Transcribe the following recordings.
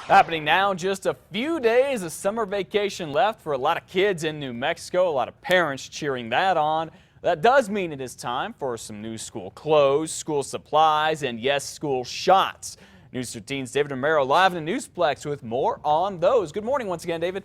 Happening now, just a few days of summer vacation left for a lot of kids in New Mexico. A lot of parents cheering that on. That does mean it is time for some new school clothes, school supplies, and yes, school shots. News 13's David Romero live in the Newsplex with more on those. Good morning once again, David.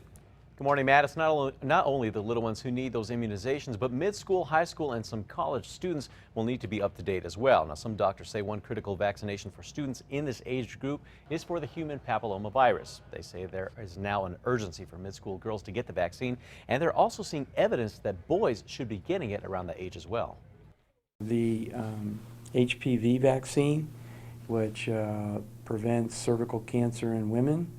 Good morning, Matt. It's not only the little ones who need those immunizations, but mid-school, high school, and some college students will need to be up to date as well. Now, some doctors say one critical vaccination for students in this age group is for the human papillomavirus. They say there is now an urgency for mid-school girls to get the vaccine, and they're also seeing evidence that boys should be getting it around that age as well. The HPV vaccine, which prevents cervical cancer in women.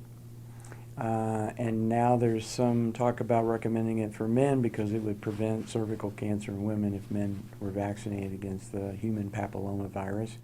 And now there's some talk about recommending it for men because it would prevent cervical cancer in women if men were vaccinated against the human papillomavirus.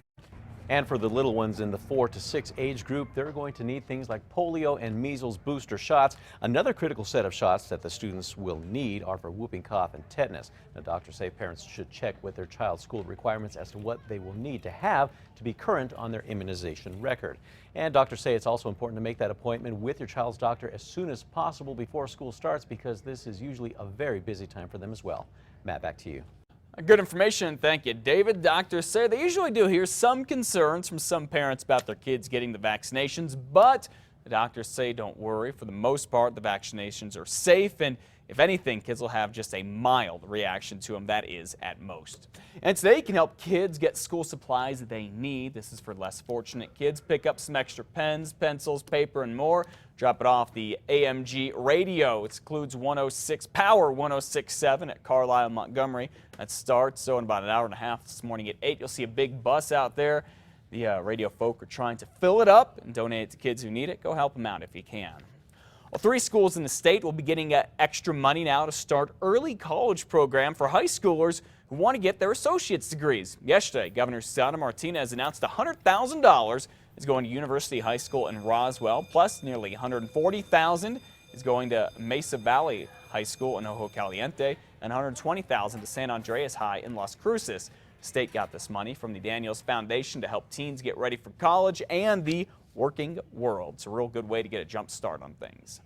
And for the little ones in the 4 to 6 age group, they're going to need things like polio and measles booster shots. Another critical set of shots that the students will need are for whooping cough and tetanus. Now, doctors say parents should check with their child's school requirements as to what they will need to have to be current on their immunization record. And doctors say it's also important to make that appointment with your child's doctor as soon as possible before school starts because this is usually a very busy time for them as well. Matt, back to you. Good information. Thank you, David. Doctors say they usually do hear some concerns from some parents about their kids getting the vaccinations, but the doctors say don't worry. For the most part, the vaccinations are safe, and if anything, kids will have just a mild reaction to them. That is at most. And today you can help kids get school supplies they need. This is for less fortunate kids. Pick up some extra pens, pencils, paper, and more. Drop it off the AMG radio. It includes 106 Power 106.7 at Carlisle, Montgomery. That starts so in about an hour and a half this morning at 8. You'll see a big bus out there. The radio folk are trying to fill it up and donate it to kids who need it. Go help them out if you can. Well, 3 schools in the state will be getting extra money now to start early college program for high schoolers who want to get their associate's degrees. Yesterday, Governor Susana Martinez announced $100,000 is going to University High School in Roswell, plus nearly $140,000 is going to Mesa Valley High School in Ojo Caliente, and $120,000 to San Andreas High in Las Cruces. The state got this money from the Daniels Foundation to help teens get ready for college and the working world. It's a real good way to get a jump start on things.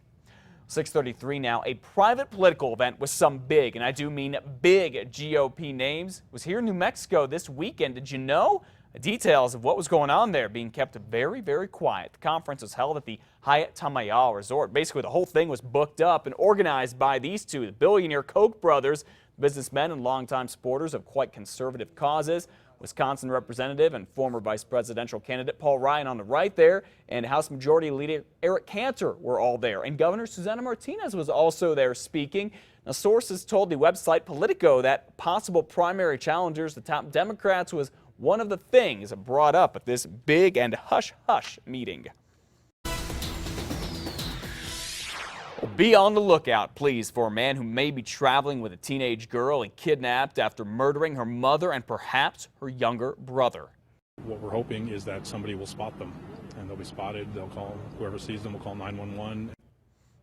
6:33 now. A private political event with some big, and I do mean big, GOP names was here in New Mexico this weekend. Did you know? The details of what was going on there being kept very, very quiet. The conference was held at the Hyatt Tamayal Resort. Basically, the whole thing was booked up and organized by these two, the billionaire Koch brothers, businessmen and longtime supporters of quite conservative causes. Wisconsin Representative and former vice presidential candidate Paul Ryan on the right there, and House Majority Leader Eric Cantor were all there. And Governor Susana Martinez was also there speaking. Now, sources told the website Politico that possible primary challengers, the top Democrats, was one of the things brought up at this big and hush-hush meeting. Be on the lookout, please, for a man who may be traveling with a teenage girl and kidnapped after murdering her mother and perhaps her younger brother. What we're hoping is that somebody will spot them, and they'll be spotted. They'll call, whoever sees them will call 911.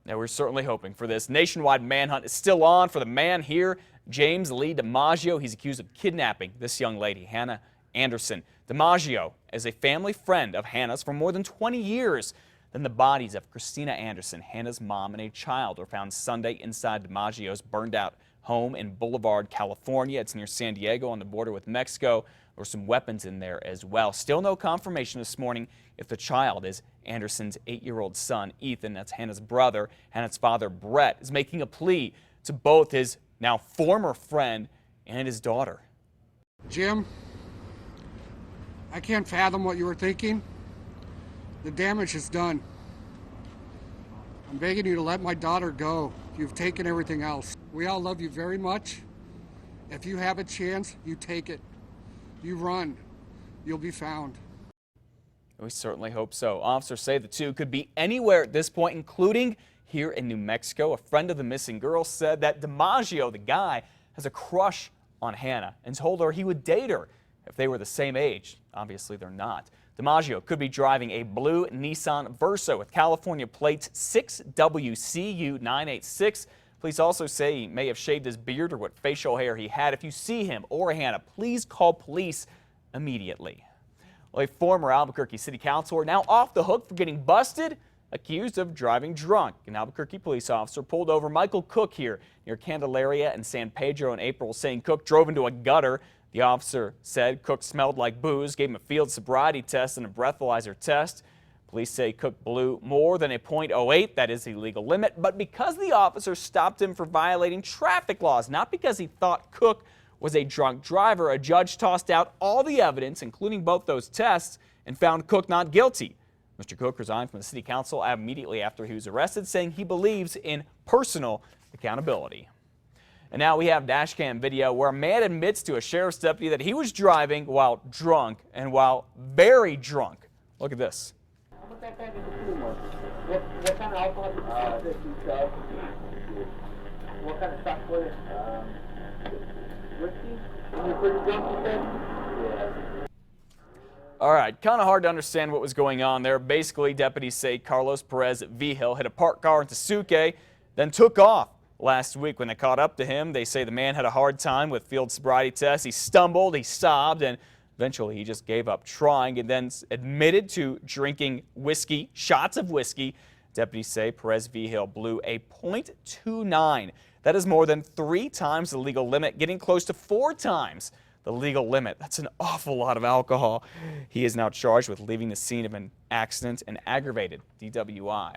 Now, we're certainly hoping for this. Nationwide manhunt is still on for the man here, James Lee DiMaggio. He's accused of kidnapping this young lady, Hannah Anderson. DiMaggio is a family friend of Hannah's for more than 20 years. Then the bodies of Christina Anderson, Hannah's mom, and a child were found Sunday inside DiMaggio's burned-out home in Boulevard, California. It's near San Diego on the border with Mexico. There were some weapons in there as well. Still no confirmation this morning if the child is Anderson's 8-year-old son, Ethan. That's Hannah's brother. Hannah's father, Brett, is making a plea to both his now former friend and his daughter. Jim, I can't fathom what you were thinking. The damage is done. I'm begging you to let my daughter go. You've taken everything else. We all love you very much. If you have a chance, you take it. You run. You'll be found. We certainly hope so. Officers say the two could be anywhere at this point, including here in New Mexico. A friend of the missing girl said that DiMaggio, the guy, has a crush on Hannah and told her he would date her if they were the same age. Obviously, they're not. DiMaggio could be driving a blue Nissan Versa with California plates 6WCU986. Police also say he may have shaved his beard or what facial hair he had. If you see him or Hannah, please call police immediately. Well, a former Albuquerque City Councilor now off the hook for getting busted accused of driving drunk. An Albuquerque police officer pulled over Michael Cook here near Candelaria and San Pedro in April, saying Cook drove into a gutter. The officer said Cook smelled like booze, gave him a field sobriety test and a breathalyzer test. Police say Cook blew more than a .08, that is the legal limit, but because the officer stopped him for violating traffic laws, not because he thought Cook was a drunk driver, a judge tossed out all the evidence, including both those tests, and found Cook not guilty. Mr. Cook resigned from the city council immediately after he was arrested, saying he believes in personal accountability. And now we have dashcam video where a man admits to a sheriff's deputy that he was driving while drunk and while very drunk. Look at this. What kind of alcohol did you take? What kind of stuff was it? Whiskey? And you're pretty drunk, you said? Yeah. All right, kind of hard to understand what was going on there. Basically, deputies say Carlos Perez Vigil hit a parked car into Suque, then took off. Last week when they caught up to him, they say the man had a hard time with field sobriety tests. He stumbled, he sobbed, and eventually he just gave up trying and then admitted to drinking whiskey, shots of whiskey. Deputies say Perez Vigil blew a .29. That is more than 3 times the legal limit, getting close to 4 times the legal limit. That's an awful lot of alcohol. He is now charged with leaving the scene of an accident and aggravated DWI.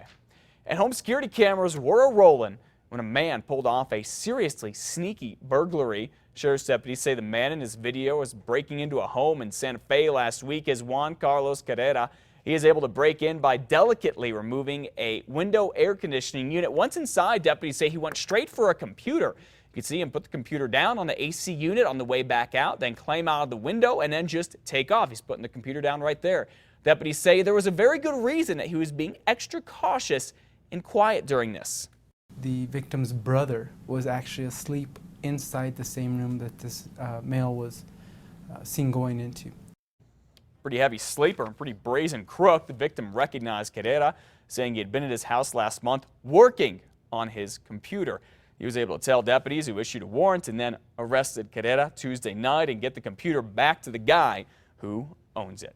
And home security cameras were a-rolling when a man pulled off a seriously sneaky burglary. Sheriff's deputies say the man in his video was breaking into a home in Santa Fe last week as Juan Carlos Carrera. He is able to break in by delicately removing a window air conditioning unit. Once inside, deputies say he went straight for a computer. You can see him put the computer down on the AC unit on the way back out, then climb out of the window and then just take off. He's putting the computer down right there. Deputies say there was a very good reason that he was being extra cautious and quiet during this. The victim's brother was actually asleep inside the same room that this male was seen going into. Pretty heavy sleeper and pretty brazen crook. The victim recognized Carrera, saying he had been at his house last month working on his computer. He was able to tell deputies, who issued a warrant and then arrested Carrera Tuesday night and get the computer back to the guy who owns it.